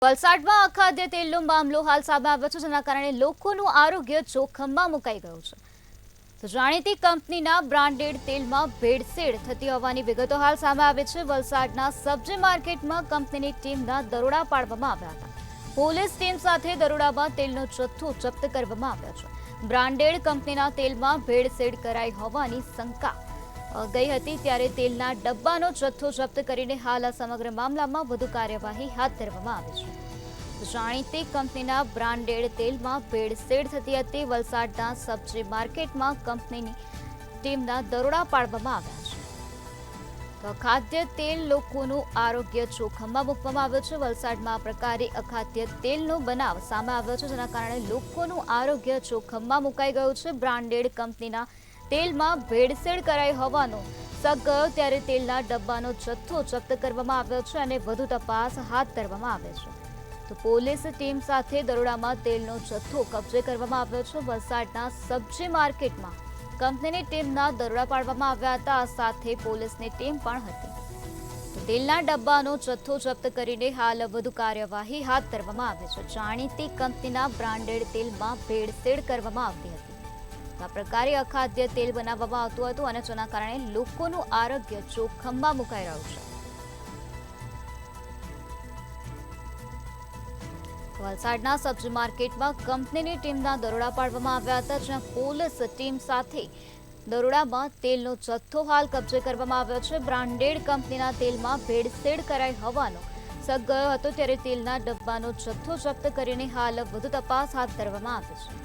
વલસાડમાં અખાદ્ય તેલનો મામલો હાલ સામે આવ્યો છે, જેના કારણે લોકોનું આરોગ્ય જોખમમાં મુકાઈ ગયું છે. તો જાણીતી કંપનીના બ્રાન્ડેડ તેલમાં ભેળસેળ થતી હોવાની વિગતો હાલ સામે આવી છે. વલસાડના સબ્જી માર્કેટમાં કંપનીની ટીમના દરોડા પાડવામાં આવ્યા હતા. પોલીસ ટીમ સાથે દરોડામાં તેલનો જથ્થો જપ્ત કરવામાં આવ્યો છે. બ્રાન્ડેડ કંપનીના તેલમાં ભેળસેળ કરાઈ હોવાની શંકા ગઈ હતી, ત્યારે તેલના ડબ્બાનો જથ્થો જપ્ત કરીને હાલ આ સમગ્ર મામલામાં વધુ કાર્યવાહી હાથ ધરવામાં આવી છે. જાણીતી કંપનીના બ્રાન્ડેડ તેલમાં ભેળસેળ થતી હતી. વલસાડના સબ્જી માર્કેટમાં કંપનીની ટીમના દરોડા પાડવામાં આવ્યા છે. તો અખાદ્ય તેલ લોકોનું આરોગ્ય જોખમમાં મૂકવામાં આવ્યું છે. વલસાડમાં આ પ્રકારે અખાદ્ય તેલનો બનાવ સામે આવ્યો છે, જેના કારણે લોકોનું આરોગ્ય જોખમમાં મુકાઈ ગયું છે. બ્રાન્ડેડ કંપનીના તેલમાં ભેળસેળ કરાઈ હોવાનો શક ગયો, ત્યારે તેલના ડબ્બાનો જથ્થો જપ્ત કરવામાં આવ્યો છે અને વધુ તપાસ હાથ ધરવામાં આવે છે. તો પોલીસ ટીમ સાથે દરોડામાં તેલનો જથ્થો કબજે કરવામાં આવ્યો છે. વલસાડના સબ્જી માર્કેટમાં કંપનીની ટીમના દરોડા પાડવામાં આવ્યા હતા. આ સાથે પોલીસની ટીમ પણ હતી. તો તેલના ડબ્બાનો જથ્થો જપ્ત કરીને હાલ વધુ કાર્યવાહી હાથ ધરવામાં આવી છે. જાણીતી કંપનીના બ્રાન્ડેડ તેલમાં ભેળસેળ કરવામાં આવતી હતી. આ પ્રકારે અખાદ્ય તેલ બનાવવામાં આવતું હતું અને જેના કારણે લોકોનું આરોગ્ય જોખમમાં મુકાઈ રહ્યું છે. વલસાડના સબ્જી માર્કેટમાં કંપનીની ટીમના દરોડા પાડવામાં આવ્યા હતા, જ્યાં પોલીસ ટીમ સાથે દરોડામાં તેલનો જથ્થો હાલ કબજે કરવામાં આવ્યો છે. બ્રાન્ડેડ કંપનીના તેલમાં ભેળસેળ કરાઈ હોવાનો શક ગયો હતો, ત્યારે તેલના ડબ્બાનો જથ્થો જપ્ત કરીને હાલ વધુ તપાસ હાથ ધરવામાં આવી છે.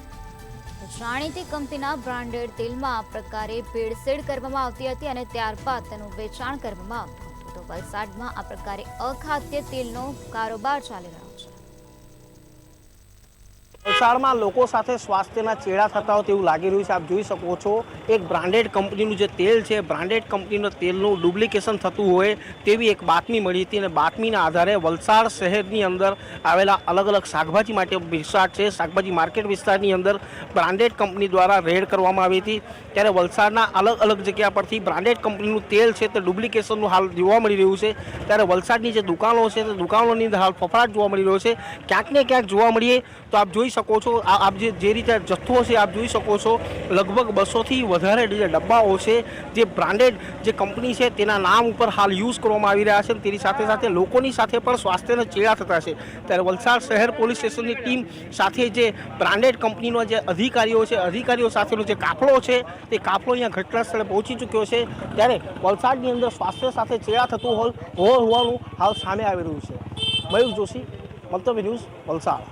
જાણીતી કંપનીના બ્રાન્ડેડ તેલમાં આ પ્રકારે ભેળસેળ કરવામાં આવતી હતી અને ત્યારબાદ તેનું વેચાણ કરવામાં આવતું હતું. તો વલસાડમાં આ પ્રકારે અખાદ્ય તેલનો કારોબાર ચાલી રહ્યો છે. વલસાડમાં લોકો સાથે સ્વાસ્થ્યના ચેડા થતા હોય તેવું લાગી રહ્યું છે. આપ જોઈ શકો છો, એક બ્રાન્ડેડ કંપનીનું જે તેલ છે, બ્રાન્ડેડ કંપનીનું તેલનું ડુપ્લિકેશન થતું હોય તેવી એક બાતમી મળી હતી અને બાતમીના આધારે વલસાડ શહેરની અંદર આવેલા અલગ અલગ શાકભાજી માટે વિસ્તાર છે, શાકભાજી માર્કેટ વિસ્તારની અંદર બ્રાન્ડેડ કંપની દ્વારા રેડ કરવામાં આવી હતી. ત્યારે વલસાડના અલગ અલગ જગ્યા પરથી બ્રાન્ડેડ કંપનીનું તેલ છે તે ડુપ્લિકેશનનું હાલ જોવા મળી રહ્યું છે. ત્યારે વલસાડની જે દુકાનો છે તે દુકાનોની અંદર હાલ ફફડાટ જોવા મળી રહ્યો છે. ક્યાંક ને ક્યાંક જોવા મળીએ તો આપ જોઈ શકો છો, આપ જે રીતે જથ્થો છે આપ જોઈ શકો છો, લગભગ 200થી વધારે જે ડબ્બાઓ છે જે બ્રાન્ડેડ જે કંપની છે તેના નામ ઉપર હાલ યુઝ કરવામાં આવી રહ્યા છે. તેની સાથે સાથે લોકોની સાથે પણ સ્વાસ્થ્યના ચેડા થતા છે. ત્યારે વલસાડ શહેર પોલીસ સ્ટેશનની ટીમ સાથે જે બ્રાન્ડેડ કંપનીનો જે અધિકારીઓ છે, અધિકારીઓ સાથેનો જે કાફલો છે તે કાફલો અહીંયા ઘટના સ્થળે પહોંચી ચૂક્યો છે. ત્યારે વલસાડની અંદર સ્વાસ્થ્ય સાથે ચેડા થતું હોવાનું હાલ સામે આવી રહ્યું છે. મયુર જોશી, મંતવ્ય ન્યૂઝ, વલસાડ.